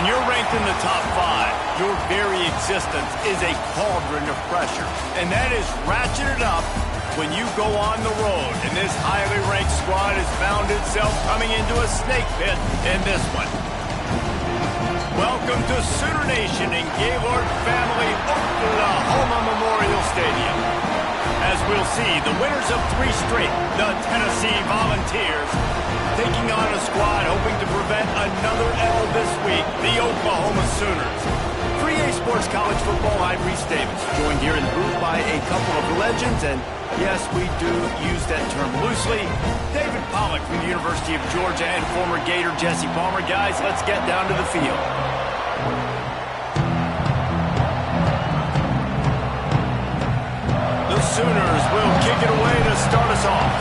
When you're ranked in the top 5, your very existence is a cauldron of pressure. And that is ratcheted up when you go on the road. And this highly ranked squad has found itself coming into a snake pit in this one. Welcome to Sooner Nation in Gaylord Family Oklahoma Memorial Stadium. As we'll see, the winners of 3 straight, the Tennessee Volunteers, taking on a squad hoping to prevent another L this week, the Oklahoma Sooners. 3A Sports College Football, I'm Reese Davis, joined here in the booth by a couple of legends, and yes, we do use that term loosely. David Pollack from the University of Georgia and former Gator Jesse Palmer. Guys, let's get down to the field. The Sooners will kick it away to start us off.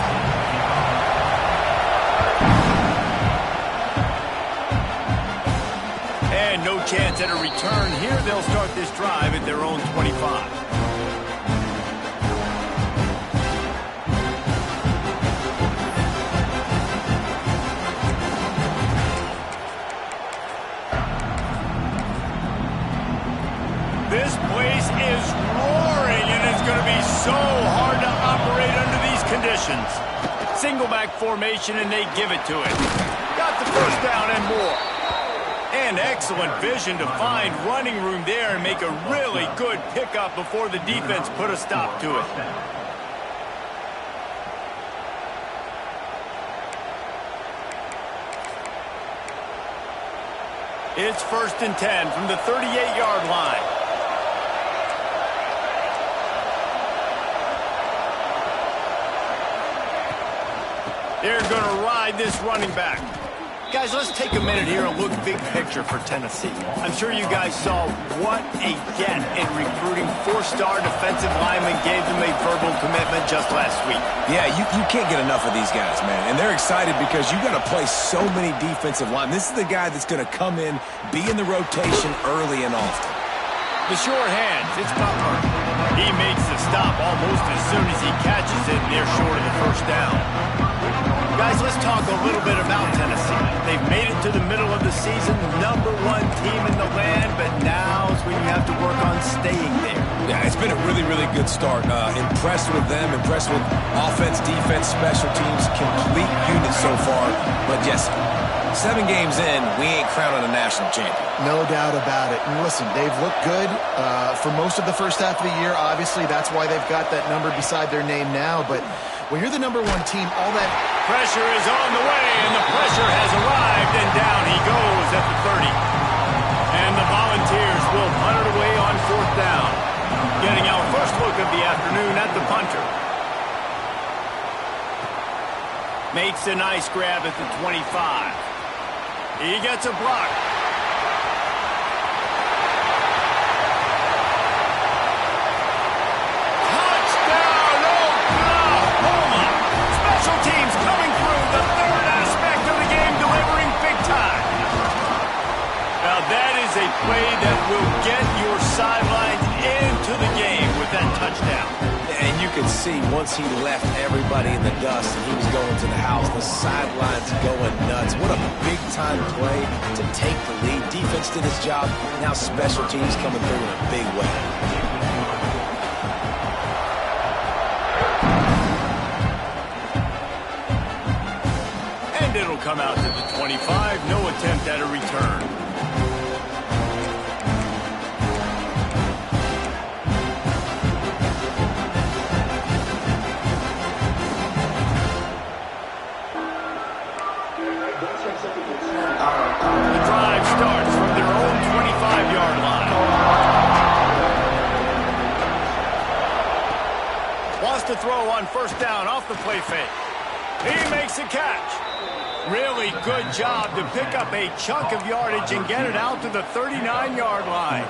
And no chance at a return here. They'll start this drive at their own 25. This place is roaring, and it's going to be so hard to operate under these conditions. Single back formation, and they give it to it. Got the first down and more. And excellent vision to find running room there and make a really good pickup before the defense put a stop to it. It's 1st and 10 from the 38-yard line. They're going to ride this running back. Guys, let's take a minute here and look big picture for Tennessee. I'm sure you guys saw what a get in recruiting 4-star defensive linemen gave them a verbal commitment just last week. Yeah, you can't get enough of these guys, man. And they're excited because you got to play so many defensive linemen. This is the guy that's going to come in, be in the rotation early and often. The short hands, it's Butler. He makes the stop almost as soon as he catches it near short of the first down. Guys, let's talk a little bit about Tennessee. They've made it to the middle of the season, #1 team in the land, but now's when you have to work on staying there. Yeah, it's been a really, really good start. Impressed with them, impressed with offense, defense, special teams, complete unit so far. But yes, 7 games in, we ain't crowning a national champion. No doubt about it. And listen, they've looked good for most of the first half of the year. Obviously, that's why they've got that number beside their name now. But when you're the #1 team, all that pressure is on the way, and the pressure has arrived, and down he goes at the 30. And the Volunteers will punt it away on 4th down. Getting our first look of the afternoon at the punter. Makes a nice grab at the 25. He gets a block. Touchdown, Oklahoma! Special teams coming through, the 3rd aspect of the game, delivering big time. Now that is a play that will get your sidelines into the game with that touchdown. And you could see once he left everybody in the dust and he was going to the house, the sidelines going nuts. What a big-time play to take the lead. Defense did his job. Now special teams coming through in a big way. And it'll come out to the 25. No attempt at a return. The drive starts from their own 25-yard line. Wants to throw on 1st down off the play fake. He makes a catch. Really good job to pick up a chunk of yardage and get it out to the 39-yard line.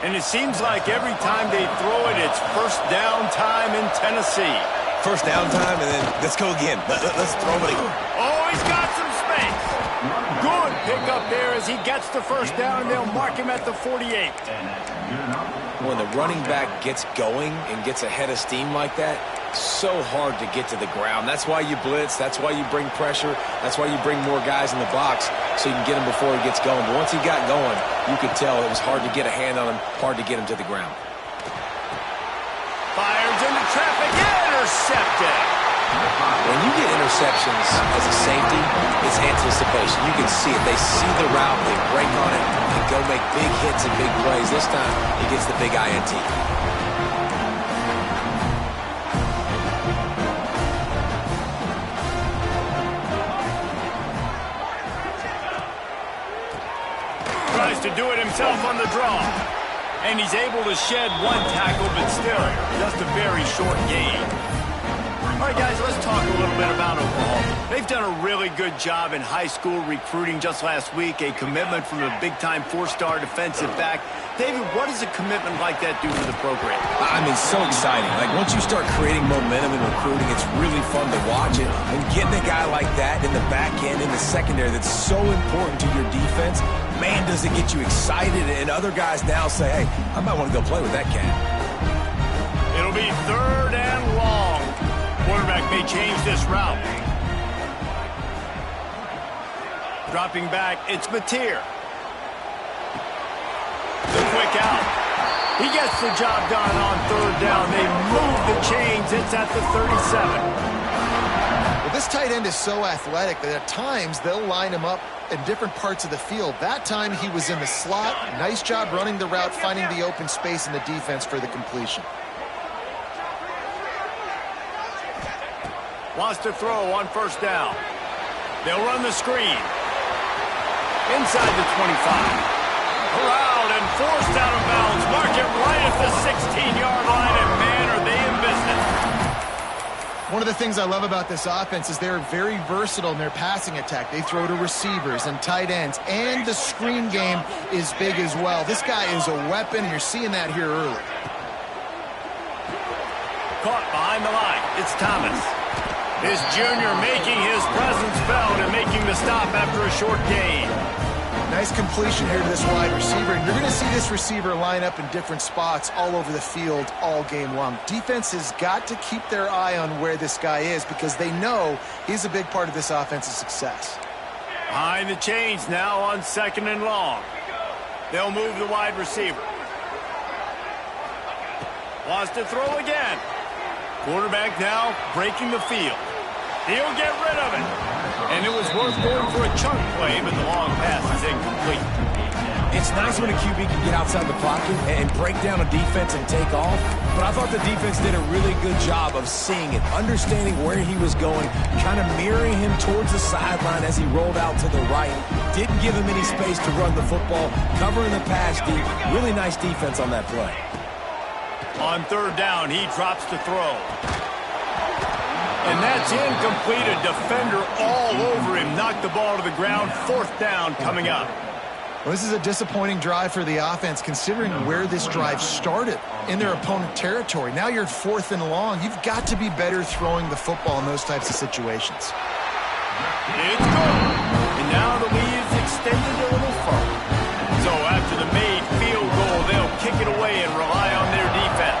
And it seems like every time they throw it, it's 1st down time in Tennessee. 1st down time, and then let's go again. Let's throw it again. Oh, he's got some space. Good pickup there as he gets the 1st down, and they'll mark him at the 48. When the running back gets going and gets ahead of steam like that, So hard to get to the ground. That's why you blitz. That's why you bring pressure. That's why you bring more guys in the box so you can get him before he gets going. But once he got going, you could tell it was hard to get a hand on him, hard to get him to the ground. Fires into traffic, intercepted. When you get interceptions as a safety, it's anticipation. You can see it. They see the route, they break on it, and go make big hits and big plays. This time, he gets the big INT. Tries to do it himself on the draw. And he's able to shed one tackle, but still, just a very short gain. All right, guys, let's talk a little bit about Oklahoma. They've done a really good job in high school recruiting just last week, a commitment from a big-time four-star defensive back. David, what does a commitment like that do for the program? I mean, so exciting. Like, once you start creating momentum in recruiting, it's really fun to watch it. And getting a guy like that in the back end, in the secondary, that's so important to your defense, man, does it get you excited. And other guys now say, hey, I might want to go play with that cat. It'll be 3rd and long. Quarterback may change this route. Dropping back, it's Mateer. The quick out. He gets the job done on 3rd down. They move the chains. It's at the 37. Well, this tight end is so athletic that at times they'll line him up in different parts of the field. That time he was in the slot. Nice job running the route, finding the open space in the defense for the completion. Wants to throw on 1st down. They'll run the screen. Inside the 25. Corralled and forced out of bounds. Mark it right at the 16-yard line, and man, are they in business. One of the things I love about this offense is they're very versatile in their passing attack. They throw to receivers and tight ends, and the screen game is big as well. This guy is a weapon, and you're seeing that here early. Caught behind the line. It's Thomas. His junior making his presence felt and making the stop after a short gain. Nice completion here to this wide receiver, and you're going to see this receiver line up in different spots all over the field all game long. Defense has got to keep their eye on where this guy is because they know he's a big part of this offense's success. Behind the chains now on 2nd and long. They'll move the wide receiver. Wants to throw again. Quarterback now breaking the field. He'll get rid of it. And it was worth going for a chunk play, but the long pass is incomplete. It's nice when a QB can get outside the pocket and break down a defense and take off, but I thought the defense did a really good job of seeing it, understanding where he was going, kind of mirroring him towards the sideline as he rolled out to the right. Didn't give him any space to run the football, covering the pass deep. Really nice defense on that play. On 3rd down, he drops to throw. And that's incomplete. A defender all over him. Knocked the ball to the ground. 4th down coming up. Well, this is a disappointing drive for the offense considering where this drive started in their opponent territory. Now you're 4th and long. You've got to be better throwing the football in those types of situations. It's good. And now the lead is extended a little further. So after the made field goal, they'll kick it away and rely on their defense.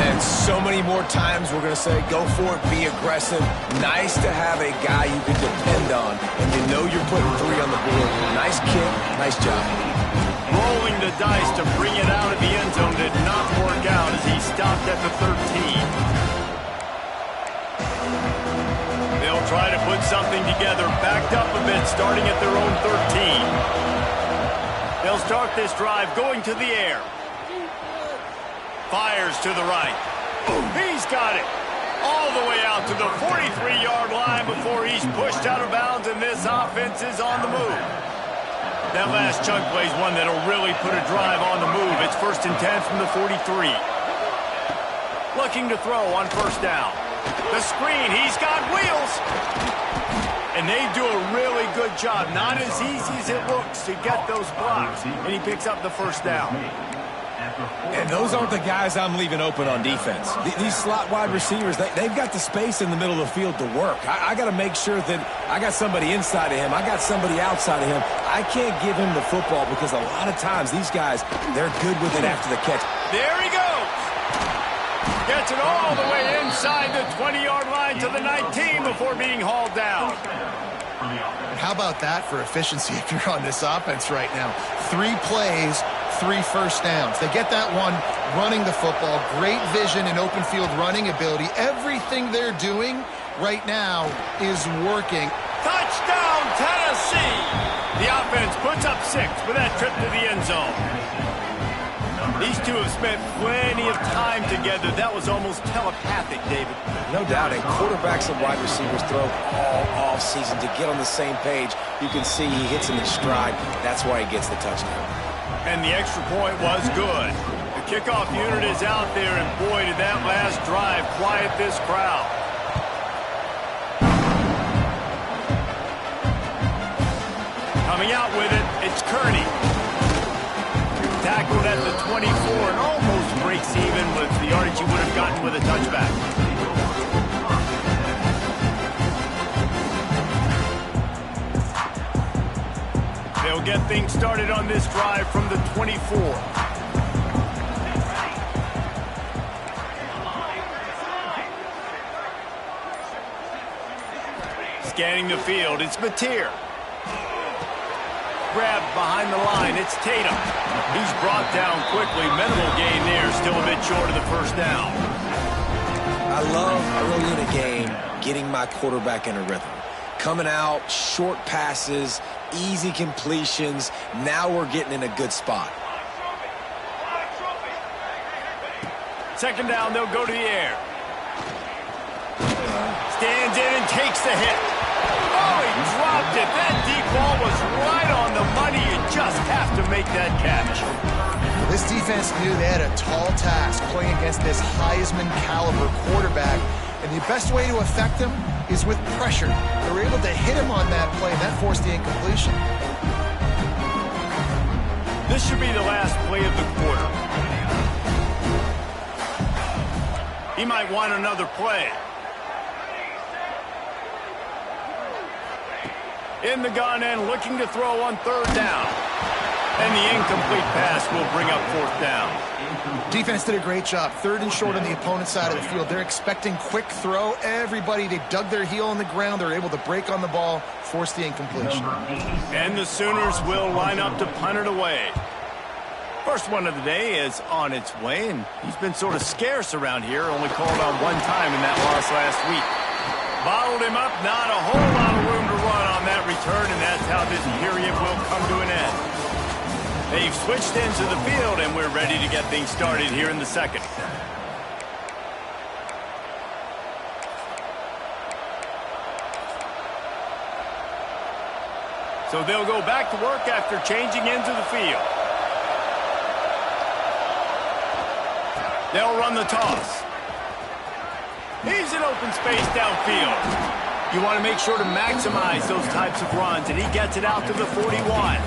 And so many more times we're going to say, go for it, be aggressive. Nice to have a guy you can depend on, and you know you're putting 3 on the board. Nice kick, nice job. Rolling the dice to bring it out of the end zone did not work out as he stopped at the 13. They'll try to put something together, backed up a bit, starting at their own 13. They'll start this drive going to the air. Fires to the right. He's got it. All the way out to the 43-yard line before he's pushed out of bounds, and this offense is on the move. That last chunk play is one that'll really put a drive on the move. It's 1st and 10 from the 43. Looking to throw on 1st down. The screen, he's got wheels. And they do a really good job. Not as easy as it looks to get those blocks. And he picks up the 1st down. And those aren't the guys I'm leaving open on defense. These slot wide receivers, they've got the space in the middle of the field to work. I got to make sure that I got somebody inside of him. I got somebody outside of him. I can't give him the football because a lot of times these guys, they're good with it after the catch. There he goes. gets it all the way inside the 20-yard line to the 19 before being hauled down. And how about that for efficiency if you're on this offense right now? 3 plays, 3 first downs. They get that one running the football, great vision and open field running ability. Everything they're doing right now is working. Touchdown, Tennessee! The offense puts up 6 with that trip to the end zone. These two have spent plenty of time together. That was almost telepathic, David. No doubt, and quarterbacks and wide receivers throw all offseason to get on the same page. You can see he hits him in stride. That's why he gets the touchdown. And the extra point was good. The kickoff unit is out there, and boy, did that last drive quiet this crowd. Coming out with it, it's Kearney. Tackled at the 24 and almost breaks even with the yardage he would have gotten with a touchback. They'll get things started on this drive from the 24. Scanning the field, it's Mateer. Grabbed behind the line, it's Tatum. He's brought down quickly. Minimal gain there, still a bit short of the first down. I love early in a game getting my quarterback in a rhythm. Coming out, short passes, easy completions. Now we're getting in a good spot. Second down, they'll go to the air. Stands in and takes the hit. Oh, he dropped it. That deep ball was right on the money. You just have to make that catch. This defense knew they had a tall task playing against this Heisman caliber quarterback, and the best way to affect him is with pressure. They were able to hit him on that play, and that forced the incompletion. This should be the last play of the quarter. He might want another play. In the gun and looking to throw on third down. And the incomplete pass will bring up fourth down. Defense did a great job. 3rd and short on the opponent's side of the field. They're expecting quick throw. Everybody, they dug their heel on the ground. They're able to break on the ball, force the incompletion. And the Sooners will line up to punt it away. First one of the day is on its way, and he's been sort of scarce around here, only called on one time in that loss last week. Bottled him up, not a whole lot of room to run on that return, and that's how this period will come to an end. They've switched into the field, and we're ready to get things started here in the second. So they'll go back to work after changing into the field. They'll run the toss. He's in open space downfield. You want to make sure to maximize those types of runs, and he gets it out to the 41.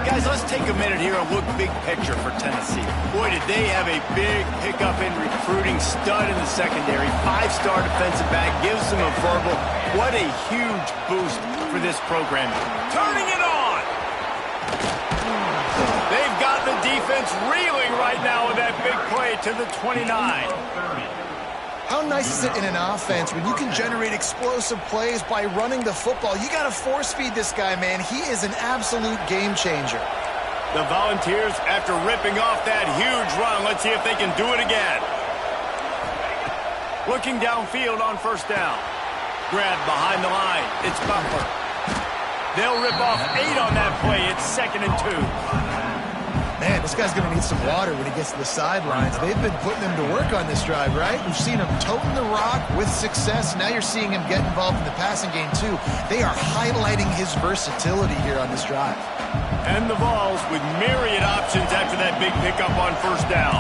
Guys, let's take a minute here and look big picture for Tennessee. Boy, did they have a big pickup in recruiting. Stud in the secondary. 5-star defensive back. Gives them a verbal. What a huge boost for this program. Turning it on! They've got the defense reeling right now with that big play to the 29. How nice is it in an offense when you can generate explosive plays by running the football? You got to force feed this guy, man. He is an absolute game changer. The Volunteers, after ripping off that huge run, let's see if they can do it again. Looking downfield on first down. Grabbed behind the line. It's Butler. They'll rip off 8 on that play. It's 2nd and 2. Man, this guy's going to need some water when he gets to the sidelines. They've been putting him to work on this drive, right? We've seen him toting the rock with success. Now you're seeing him get involved in the passing game, too. They are highlighting his versatility here on this drive. And the Volz with myriad options after that big pickup on first down.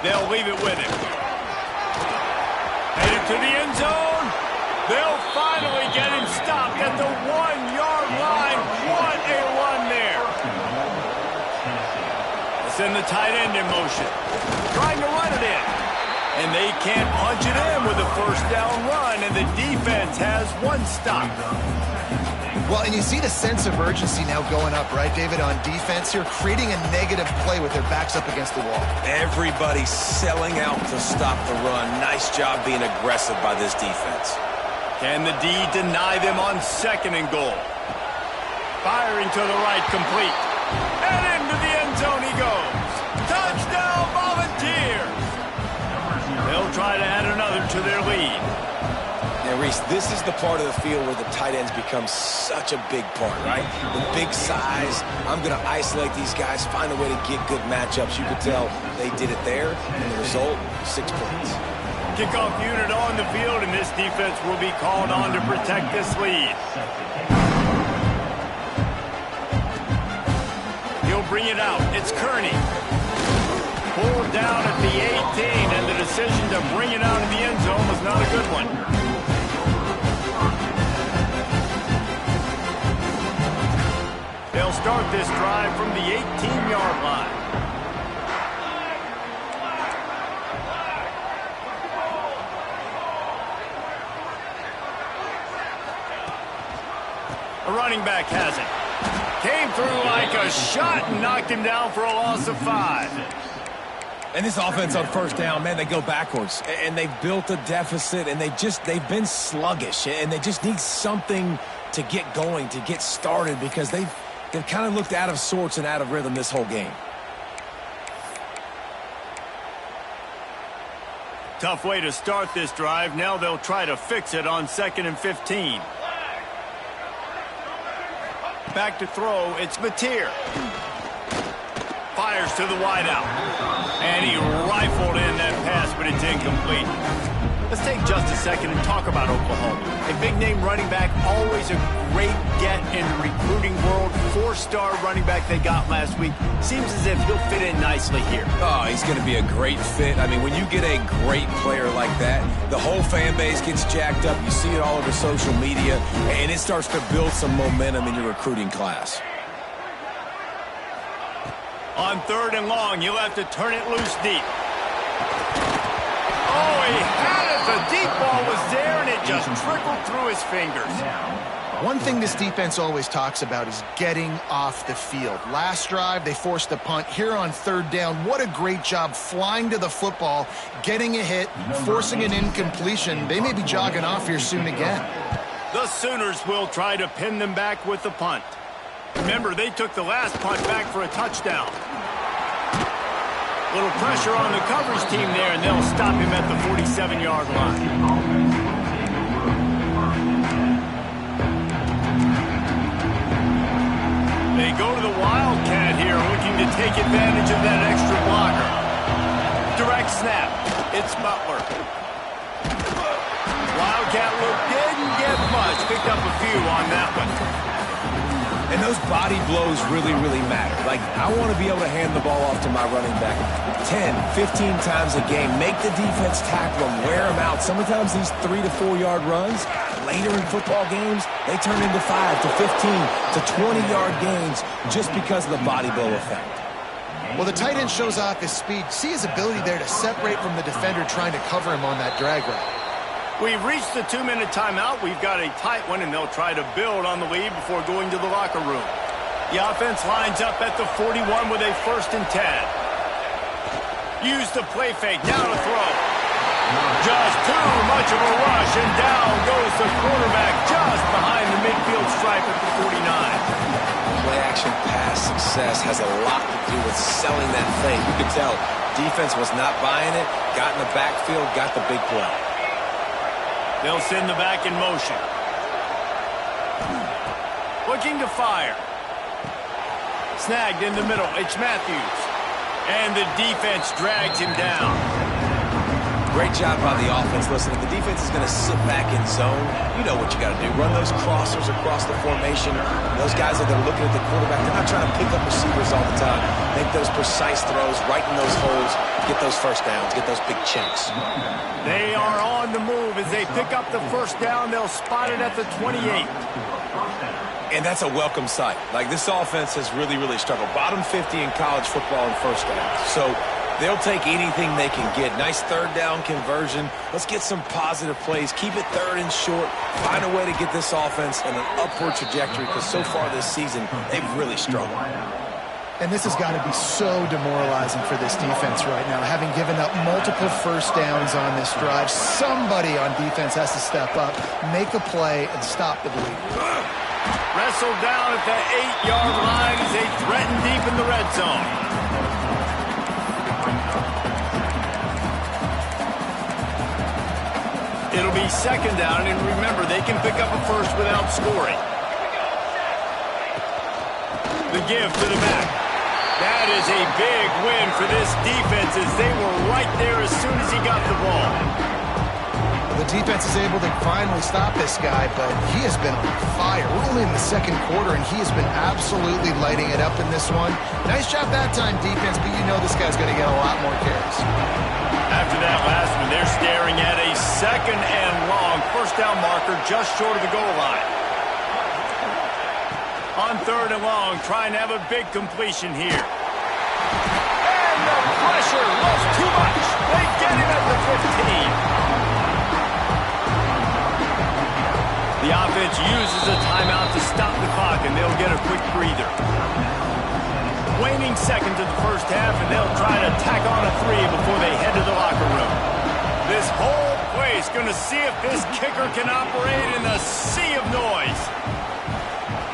They'll leave it with him. Headed to the end zone. They'll finally get him stopped at the 1-yard line. What a run there. Send the tight end in motion. Trying to run it in. And they can't punch it in with a first down run, and the defense has one stop. Well, and you see the sense of urgency now going up, right, David, on defense here, creating a negative play with their backs up against the wall. Everybody's selling out to stop the run. Nice job being aggressive by this defense. Can the D deny them on 2nd and goal? Firing to the right, complete. And into the end zone he goes. Touchdown, Volunteers! They'll try to add another to their lead. Now, Reese, this is the part of the field where the tight ends become such a big part, right? The big size. I'm going to isolate these guys, find a way to get good matchups. You could tell they did it there, and the result, 6 points. Kickoff unit on the field, and this defense will be called on to protect this lead. He'll bring it out. It's Kearney. Pulled down at the 18, and the decision to bring it out in the end zone was not a good one. They'll start this drive from the 18-yard line. A running back has it. Came through like a shot and knocked him down for a loss of 5. And this offense on 1st down, man, they go backwards. And they've built a deficit, and they've been sluggish. And they just need something to get going, to get started, because they've kind of looked out of sorts and out of rhythm this whole game. Tough way to start this drive. Now they'll try to fix it on 2nd and 15. Back to throw, it's Mateer. Fires to the wideout. And he rifled in that pass, but it's incomplete. Let's take just a second and talk about Oklahoma. A big-name running back, always a great get in the recruiting world. 4-star running back they got last week. Seems as if he'll fit in nicely here. Oh, he's going to be a great fit. I mean, when you get a great player like that, the whole fan base gets jacked up. You see it all over social media, and it starts to build some momentum in your recruiting class. On 3rd and long, you'll have to turn it loose deep. Oh, he had it. The deep ball was there, and it just trickled through his fingers. One thing this defense always talks about is getting off the field. Last drive, they forced a punt. Here on 3rd down, what a great job flying to the football, getting a hit, forcing an incompletion. They may be jogging off here soon again. The Sooners will try to pin them back with the punt. Remember, they took the last punt back for a touchdown. Little pressure on the coverage team there, and they'll stop him at the 47-yard line. They go to the Wildcat here, looking to take advantage of that extra blocker. Direct snap. It's Butler. Wildcat look didn't get much. Picked up a few on that one. And those body blows really, really matter. Like, I want to be able to hand the ball off to my running back 10, 15 times a game. Make the defense tackle them, wear them out. Sometimes these 3 to 4 yard runs, later in football games, they turn into 5 to 15 to 20-yard gains just because of the body blow effect. Well, the tight end shows off his speed. See his ability there to separate from the defender trying to cover him on that drag route. We've reached the 2-minute timeout. We've got a tight one, and they'll try to build on the lead before going to the locker room. The offense lines up at the 41 with a 1st and 10. Use the play fake. Now to throw. Just too much of a rush, and down goes the quarterback just behind the midfield stripe at the 49. Play-action pass success has a lot to do with selling that thing. You could tell defense was not buying it, got in the backfield, got the big play. They'll send the back in motion. Looking to fire. Snagged in the middle. It's Matthews. And the defense drags him down. Great job by the offense. Listen, if the defense is going to sit back in zone, you know what you got to do. Run those crossers across the formation. Those guys are looking at the quarterback. They're not trying to pick up receivers all the time. Make those precise throws, right in those holes, get those 1st downs, get those big chunks. They are on the move. As they pick up the 1st down, they'll spot it at the 28. And that's a welcome sight. Like, this offense has really, really struggled. Bottom 50 in college football in 1st down. So They'll take anything they can get. Nice third down conversion. Let's get some positive plays. Keep it third and short. Find a way to get this offense in an upward trajectory because so far this season, they've really struggled. And this has got to be so demoralizing for this defense right now. Having given up multiple first downs on this drive, somebody on defense has to step up, make a play, and stop the bleeding. Wrestled down at the 8-yard line as they threaten deep in the red zone. It'll be second down, and remember, they can pick up a first without scoring. The give to the back. That is a big win for this defense as they were right there as soon as he got the ball. The defense is able to finally stop this guy, but he has been on fire. We're only in the second quarter, and he has been absolutely lighting it up in this one. Nice job that time, defense, but you know this guy's going to get a lot more carries. After that last one, they're staring at a second and long first down marker just short of the goal line. On third and long, trying to have a big completion here. And the pressure was too much. They get him at the 15. The offense uses a timeout to stop the clock, and they'll get a quick breather. Waning seconds of the first half, and they'll try to tack on a 3 before they head to the locker room. This whole place going to see if this kicker can operate in a sea of noise.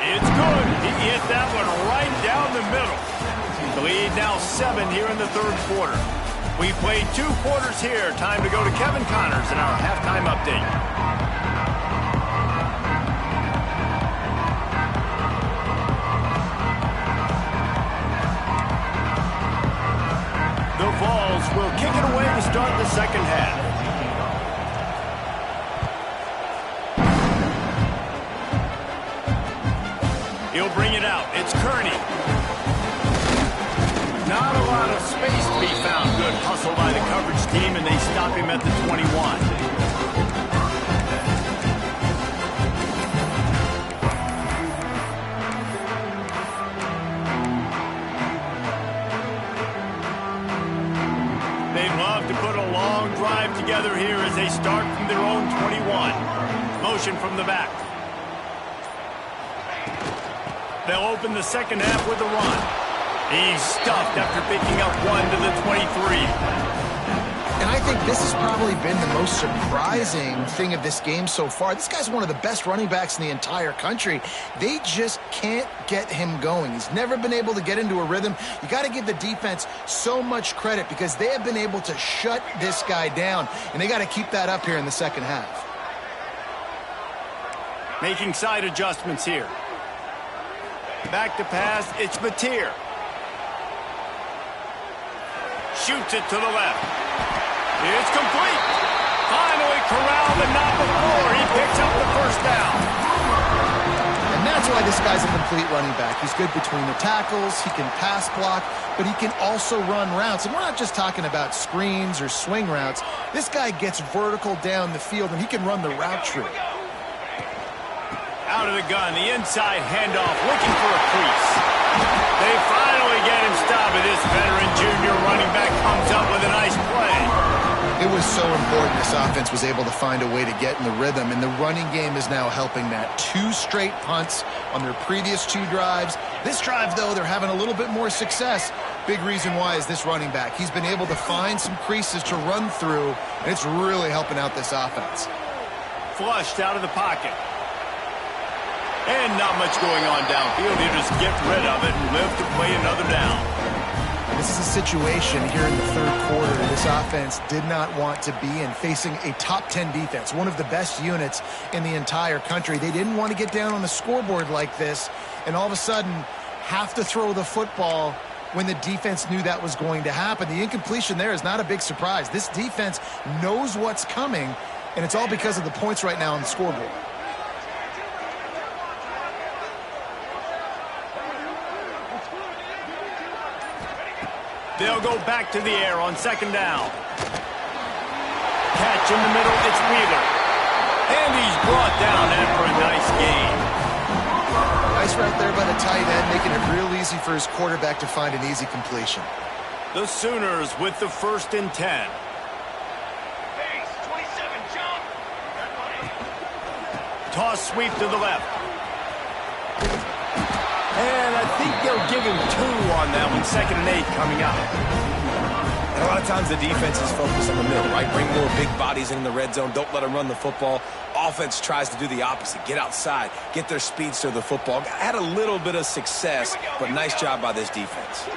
It's good. He hit that one right down the middle. The lead now 7 here in the third quarter. We played 2 quarters here. Time to go to Kevin Connors in our halftime update. The Volz will kick it away to start the second half. He'll bring it out. It's Kearney. Not a lot of space to be found. Good hustle by the coverage team, and they stop him at the 21. They'd love to put a long drive together here as they start from their own 21. Motion from the back. They'll open the second half with a run. He's stuffed after picking up 1 to the 23. And I think this has probably been the most surprising thing of this game so far. This guy's one of the best running backs in the entire country. They just can't get him going. He's never been able to get into a rhythm. You got to give the defense so much credit because they have been able to shut this guy down, and they got to keep that up here in the second half. Making side adjustments here. Back to pass, it's Mateer. Shoots it to the left. It's complete. Finally corralled, but not before. He picks up the first down. And that's why this guy's a complete running back. He's good between the tackles. He can pass block, but he can also run routes. And we're not just talking about screens or swing routes. This guy gets vertical down the field, and he can run the route tree. Out of the gun, the inside handoff, looking for a crease. They finally get him stopped, but this veteran junior running back comes up with a nice play. It was so important this offense was able to find a way to get in the rhythm, and the running game is now helping that. 2 straight punts on their previous 2 drives. This drive, though, they're having a little bit more success. Big reason why is this running back. He's been able to find some creases to run through, and it's really helping out this offense. Flushed out of the pocket. And not much going on downfield. You just get rid of it and live to play another down. This is a situation here in the third quarter this offense did not want to be in, facing a top 10 defense, one of the best units in the entire country. They didn't want to get down on the scoreboard like this and all of a sudden have to throw the football when the defense knew that was going to happen. The incompletion there is not a big surprise. This defense knows what's coming, and it's all because of the points right now on the scoreboard. They'll go back to the air on second down. Catch in the middle, it's Wheeler. And he's brought down after a nice gain. Nice route there by the tight end, making it real easy for his quarterback to find an easy completion. The Sooners with the 1st and 10. Toss sweep to the left. And I think they'll give him 2 on that one. 2nd and 8 coming out. And a lot of times the defense is focused on the middle, right? Bring more big bodies in the red zone. Don't let them run the football. Offense tries to do the opposite. Get outside. Get their speeds to the football. Had a little bit of success, but nice job by this defense.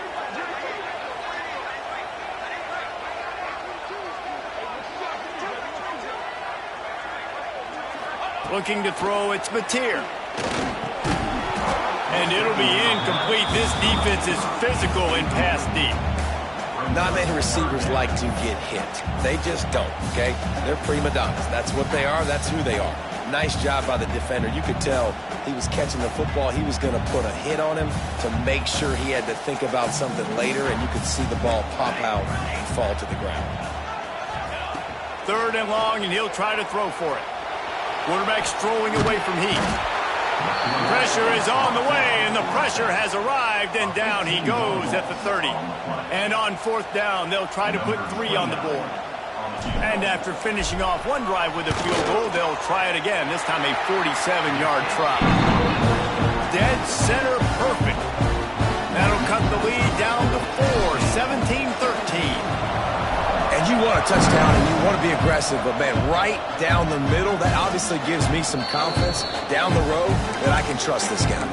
Looking to throw, it's Mateer. And it'll be incomplete. This defense is physical and pass deep. Not many receivers like to get hit. They just don't, okay? They're prima donnas. That's what they are. That's who they are. Nice job by the defender. You could tell he was catching the football. He was going to put a hit on him to make sure he had to think about something later, and you could see the ball pop out and fall to the ground. 3rd and long, and he'll try to throw for it. Quarterback strolling away from heat. Pressure is on the way, and the pressure has arrived, and down he goes at the 30. And on 4th down, they'll try to put 3 on the board. And after finishing off one drive with a field goal, they'll try it again, this time a 47-yard try. Dead center perfect. That'll cut the lead down to 4, 17-13. And you want a touchdown and you want to be aggressive, but man, right down the middle, that obviously gives me some confidence down the road that I can trust this guy.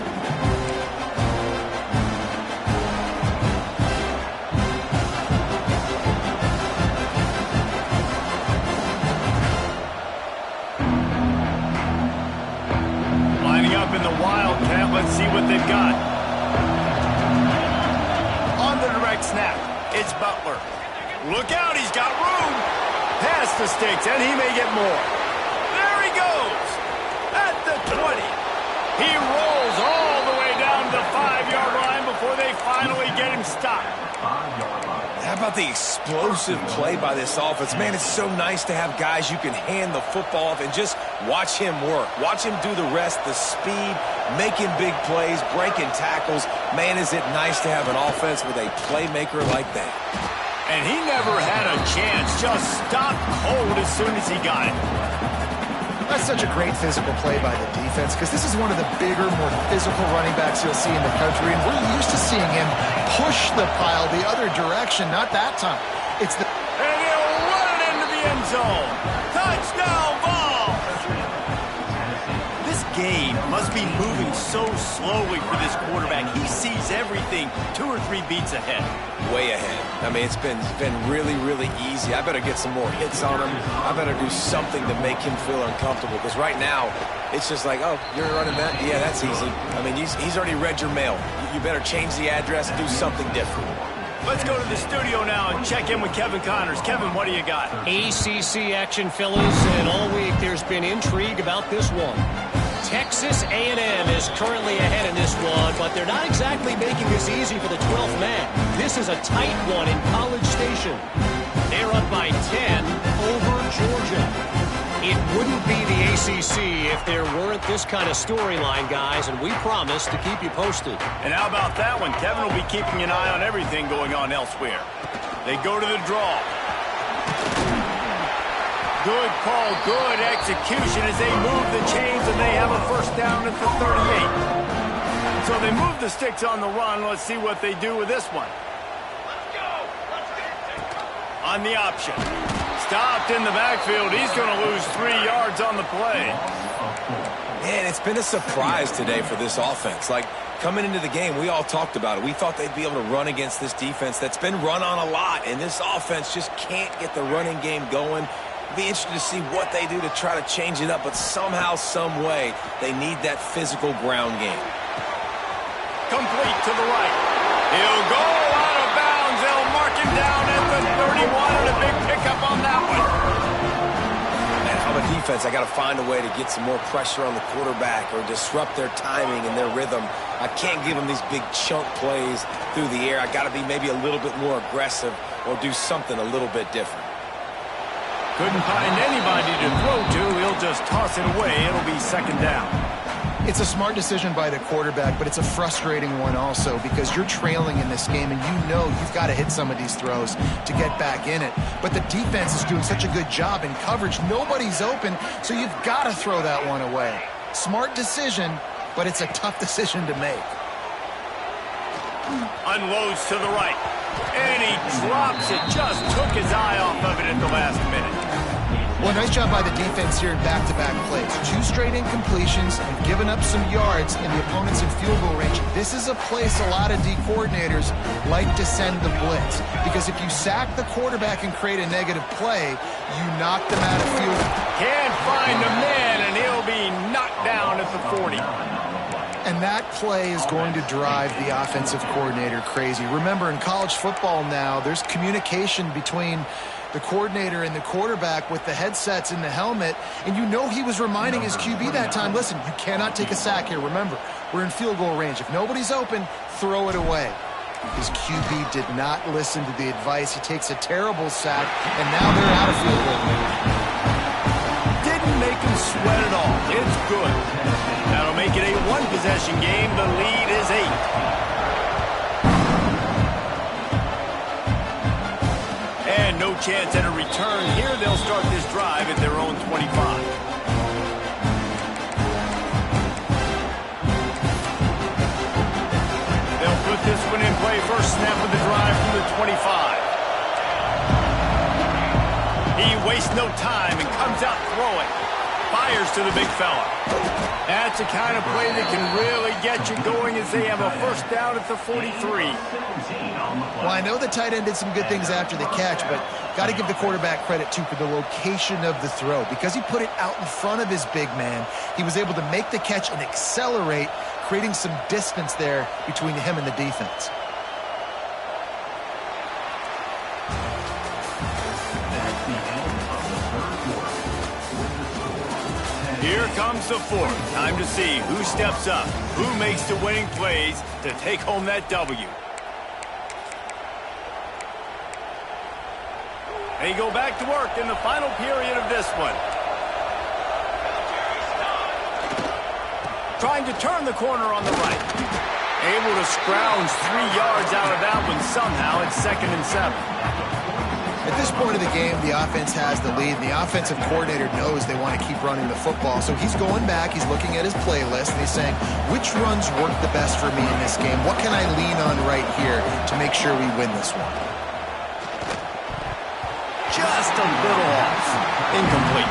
Lining up in the Wildcat, let's see what they've got. On the direct snap, it's Butler. Look out, he's got room. Past the sticks, and he may get more. There he goes. At the 20. He rolls all the way down to the 5-yard line before they finally get him stopped. How about the explosive play by this offense? Man, it's so nice to have guys you can hand the football off and just watch him work. Watch him do the rest, the speed, making big plays, breaking tackles. Man, is it nice to have an offense with a playmaker like that. And he never had a chance, just stopped cold as soon as he got it. That's such a great physical play by the defense because this is one of the bigger, more physical running backs you'll see in the country, and we're used to seeing him push the pile the other direction, not that time. It's the... And he'll run it into the end zone. Touchdown, Volz! This game must be moving so slowly for this quarterback. He sees everything 2 or 3 beats ahead. Way ahead. I mean, it's been really, really easy. I better get some more hits on him. I better do something to make him feel uncomfortable because right now, it's just like, oh, you're running that? Yeah, that's easy. I mean, he's already read your mail. You better change the address and do something different. Let's go to the studio now and check in with Kevin Connors. Kevin, what do you got? ACC action, fellas, and all week there's been intrigue about this one. Texas A&M is currently ahead in this one, but they're not exactly making this easy for the 12th man. This is a tight one in College Station. They're up by 10 over Georgia. It wouldn't be the ACC if there weren't this kind of storyline, guys, and we promise to keep you posted. And how about that one? Kevin will be keeping an eye on everything going on elsewhere. They go to the draw. Good call, good execution as they move the chains, and they have a 1st down at the 38. So they move the sticks on the run. Let's see what they do with this one. On the option. Stopped in the backfield. He's going to lose 3 yards on the play. Man, it's been a surprise today for this offense. Like, coming into the game, we all talked about it. We thought they'd be able to run against this defense that's been run on a lot, and this offense just can't get the running game going. Be interested to see what they do to try to change it up, but somehow, some way, they need that physical ground game. Complete to the right. He'll go out of bounds. They'll mark him down at the 31, and a big pickup on that one. Man, if I'm a defense, I got to find a way to get some more pressure on the quarterback or disrupt their timing and their rhythm. I can't give them these big chunk plays through the air. I got to be maybe a little bit more aggressive or do something a little bit different. Couldn't find anybody to throw to. He'll just toss it away. It'll be 2nd down. It's a smart decision by the quarterback, but it's a frustrating one also because you're trailing in this game and you know you've got to hit some of these throws to get back in it. But the defense is doing such a good job in coverage. Nobody's open, so you've got to throw that one away. Smart decision, but it's a tough decision to make. Unloads to the right, and he drops it. Just took his eye off of it at the last minute. Well, nice job by the defense here in back-to-back plays. 2 straight incompletions and giving up some yards in the opponents in field goal range. This is a place a lot of D coordinators like to send the blitz because if you sack the quarterback and create a negative play, you knock them out of field goal. Can't find the man, and he'll be knocked down at the 40. And that play is going to drive the offensive coordinator crazy. Remember, in college football now, there's communication between the coordinator and the quarterback with the headsets in the helmet, and you know he was reminding his QB that time, listen, you cannot take a sack here. Remember, we're in field goal range. If nobody's open, throw it away. His QB did not listen to the advice. He takes a terrible sack, and now they're out of field goal range. Didn't make him sweat at all. It's good. That'll make it a 1-possession game. The lead is 8. And no chance at a return here. They'll start this drive at their own 25. They'll put this one in play. First snap of the drive from the 25. He wastes no time and comes out throwing. Fires to the big fella. That's the kind of play that can really get you going as they have a first down at the 43. Well, I know the tight end did some good things after the catch, but got to give the quarterback credit, too, for the location of the throw. Because he put it out in front of his big man, he was able to make the catch and accelerate, creating some distance there between him and the defense. Here comes the 4th. Time to see who steps up, who makes the winning plays to take home that W. They go back to work in the final period of this one. Trying to turn the corner on the right. Able to scrounge 3 yards out of that one somehow. It's 2nd and 7. At this point of the game, the offense has the lead, and the offensive coordinator knows they want to keep running the football. So he's going back, he's looking at his playlist, and he's saying, which runs work the best for me in this game? What can I lean on right here to make sure we win this one? Just a little off. Incomplete.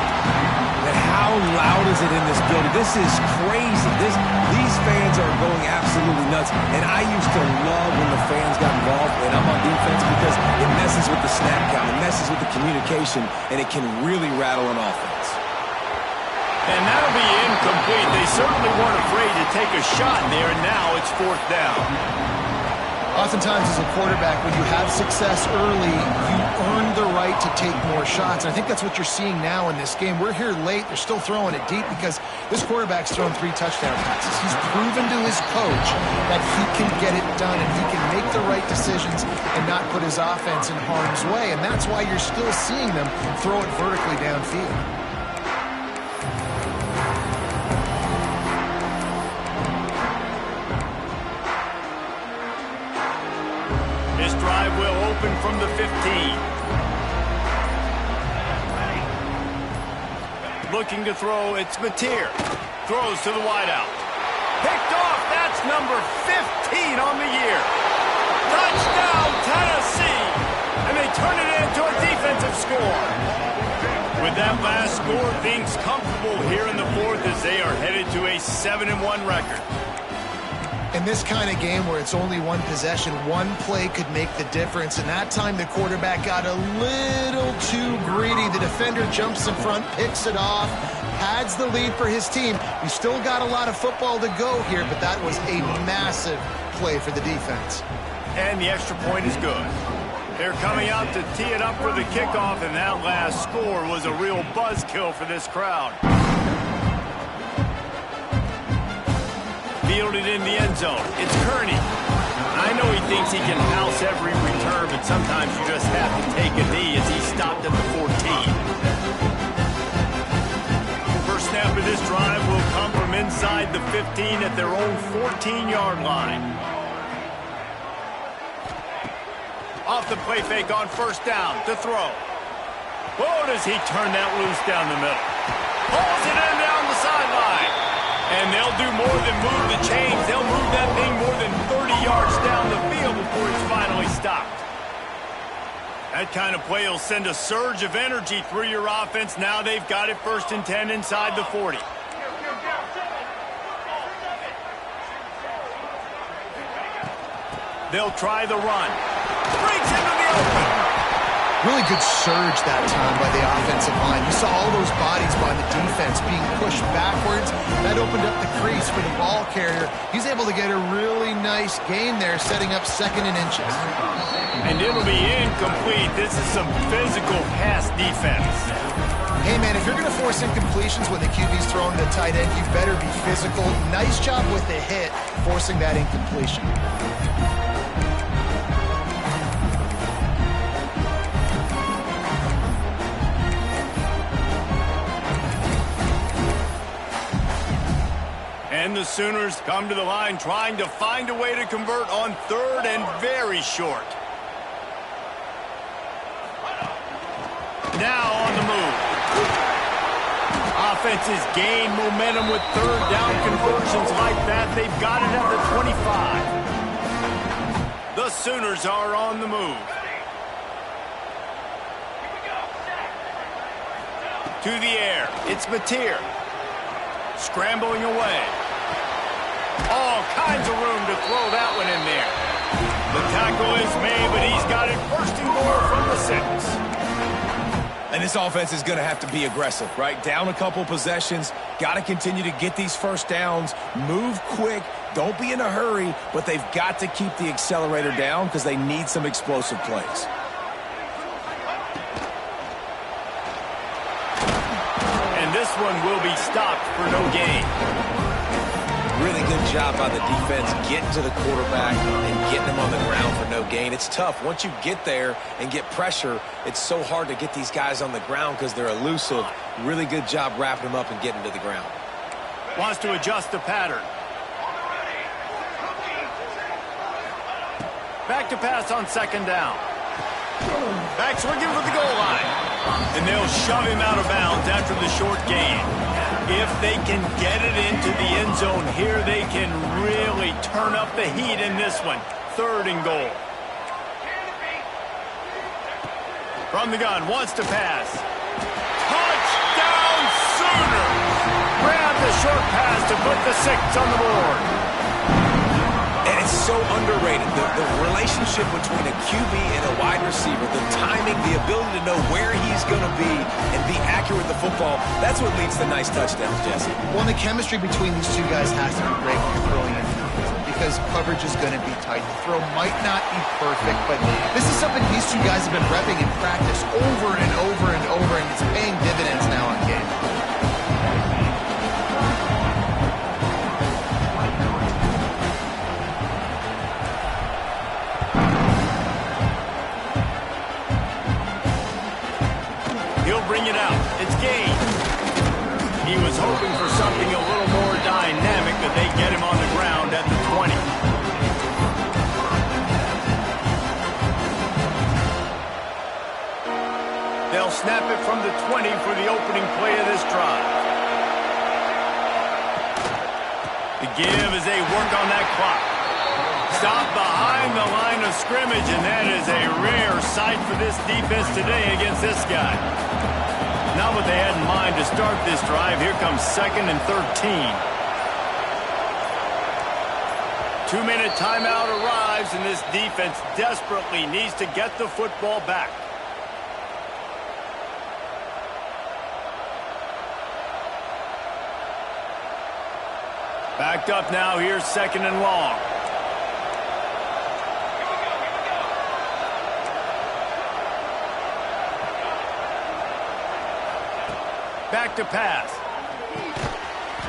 And how loud is it in this building? This is crazy. These fans are going absolutely nuts. And I used to love when the fans got involved, and I'm on defense because it messes with the snap count, it messes with the communication, and it can really rattle an offense. And that'll be incomplete. They certainly weren't afraid to take a shot there, and now it's 4th down. Oftentimes as a quarterback, when you have success early, you earn the right to take more shots. And I think that's what you're seeing now in this game. We're here late. They're still throwing it deep because this quarterback's thrown 3 touchdown passes. He's proven to his coach that he can get it done and he can make the right decisions and not put his offense in harm's way. And that's why you're still seeing them throw it vertically downfield. Drive will open from the 15. Looking to throw, it's Mateer. Throws to the wideout. Picked off, that's number 15 on the year. Touchdown, Tennessee! And they turn it into a defensive score. With that last score, things comfortable here in the 4th as they are headed to a 7-1 record. In this kind of game where it's only 1 possession, 1 play could make the difference. And that time the quarterback got a little too greedy. The defender jumps in front, picks it off, pads the lead for his team. We still got a lot of football to go here, but that was a massive play for the defense. And the extra point is good. They're coming out to tee it up for the kickoff, and that last score was a real buzzkill for this crowd. Fielded in the end zone. It's Kearney. I know he thinks he can house every return, but sometimes you just have to take a knee as he stopped at the 14. First snap of this drive will come from inside the 15 at their own 14-yard line. Off the play fake on first down to throw. Oh, does he turn that loose down the middle. Pulls it in down the sideline. And they'll do more than move the chains. They'll move that thing more than 30 yards down the field before it's finally stopped. That kind of play will send a surge of energy through your offense. Now they've got it 1st and 10 inside the 40. They'll try the run. Breaks into the open. Really good surge that time by the offensive line. You saw all those bodies by the defense being pushed backwards. That opened up the crease for the ball carrier. He's able to get a really nice gain there, setting up 2nd and inches. And it'll be incomplete. This is some physical pass defense. Hey, man, if you're going to force incompletions when the QB's throwing to the tight end, you better be physical. Nice job with the hit, forcing that incompletion. And the Sooners come to the line trying to find a way to convert on 3rd and very short. Now on the move. Offenses gain momentum with 3rd down conversions like that. They've got it at the 25. The Sooners are on the move. To the air. It's Mateer. Scrambling away. All kinds of room to throw that one in there. The tackle is made, but he's got it 1st and goal from the 6. And this offense is going to have to be aggressive, right? Down a couple possessions. Got to continue to get these 1st downs. Move quick. Don't be in a hurry, but they've got to keep the accelerator down because they need some explosive plays. This one will be stopped for no gain. Really good job by the defense getting to the quarterback and getting him on the ground for no gain. It's tough. Once you get there and get pressure, it's so hard to get these guys on the ground because they're elusive. Really good job wrapping them up and getting to the ground. Wants to adjust the pattern. Back to pass on 2nd down. Back swinging for the goal line. And they'll shove him out of bounds after the short gain. If they can get it into the end zone here, they can really turn up the heat in this one. 3rd and goal. From the gun, wants to pass. Touchdown Sooners! Grab the short pass to put the 6 on the board. And it's so underrated. The relationship between a QB and a wide receiver, the timing, the ability to know where he's going to be and be accurate with the football, that's what leads to nice touchdowns, Jesse. Well, the chemistry between these two guys has to be great when you're throwing in because coverage is going to be tight. The throw might not be perfect, but this is something these two guys have been repping in practice over and over and over, and it's paying dividends now on game. Bring it out. It's gained. He was hoping for something a little more dynamic, but they get him on the ground at the 20. They'll snap it from the 20 for the opening play of this drive. The give as they work on that clock. Stop behind the line of scrimmage, and that is a rare sight for this defense today against this guy. Not what they had in mind to start this drive. Here comes 2nd and 13. 2-minute timeout arrives, and this defense desperately needs to get the football back. Backed up now. Here's 2nd and long. Back to pass.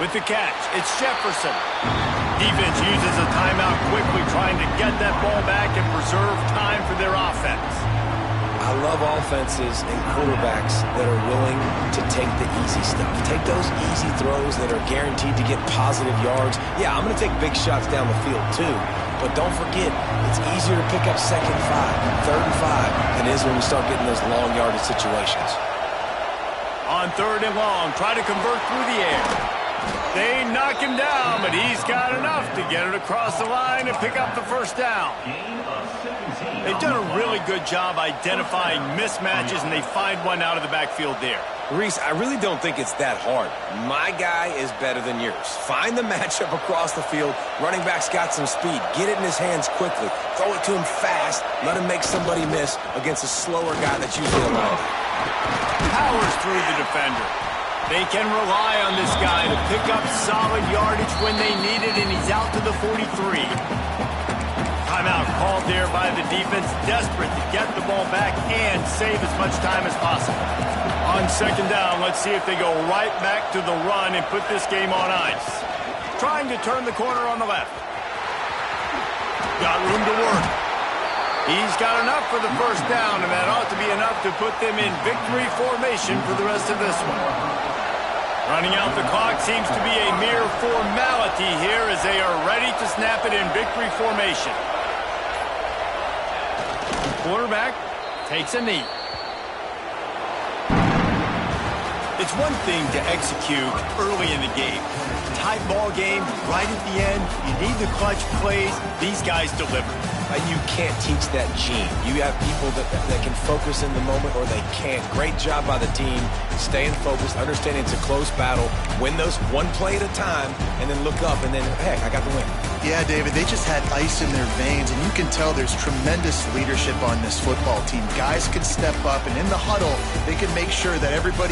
With the catch, it's Jefferson. Defense uses a timeout quickly, trying to get that ball back and preserve time for their offense. I I love offenses and quarterbacks that are willing to take the easy stuff. Take those easy throws that are guaranteed to get positive yards. Yeah, I'm going to take big shots down the field too. But don't forget, it's easier to pick up 2nd and 5, 3rd and 5 than it is when we start getting those long yardage situations. On 3rd and long, try to convert through the air. They knock him down, but he's got enough to get it across the line and pick up the 1st down. They've done a really good job identifying mismatches, and they find one out of the backfield there. Reese, I really don't think it's that hard. My guy is better than yours. Find the matchup across the field. Running back's got some speed. Get it in his hands quickly. Throw it to him fast. Let him make somebody miss against a slower guy that's usually a linebacker. Powers through the defender. They can rely on this guy to pick up solid yardage when they need it, and he's out to the 43. Timeout called there by the defense, desperate to get the ball back and save as much time as possible. On 2nd down, let's see if they go right back to the run and put this game on ice. Trying to turn the corner on the left. Got room to work. He's got enough for the 1st down, and that ought to be enough to put them in victory formation for the rest of this one. Running out the clock seems to be a mere formality here as they are ready to snap it in victory formation. Quarterback takes a knee. It's one thing to execute early in the game. Tight ball game, right at the end, you need the clutch plays. These guys deliver. You can't teach that gene. You have people that can focus in the moment or they can't. Great job by the team, staying focused, understanding it's a close battle, win those one play at a time, and then look up and then, heck, I got the win. Yeah, David, they just had ice in their veins, and you can tell there's tremendous leadership on this football team. Guys can step up, and in the huddle, they can make sure that everybody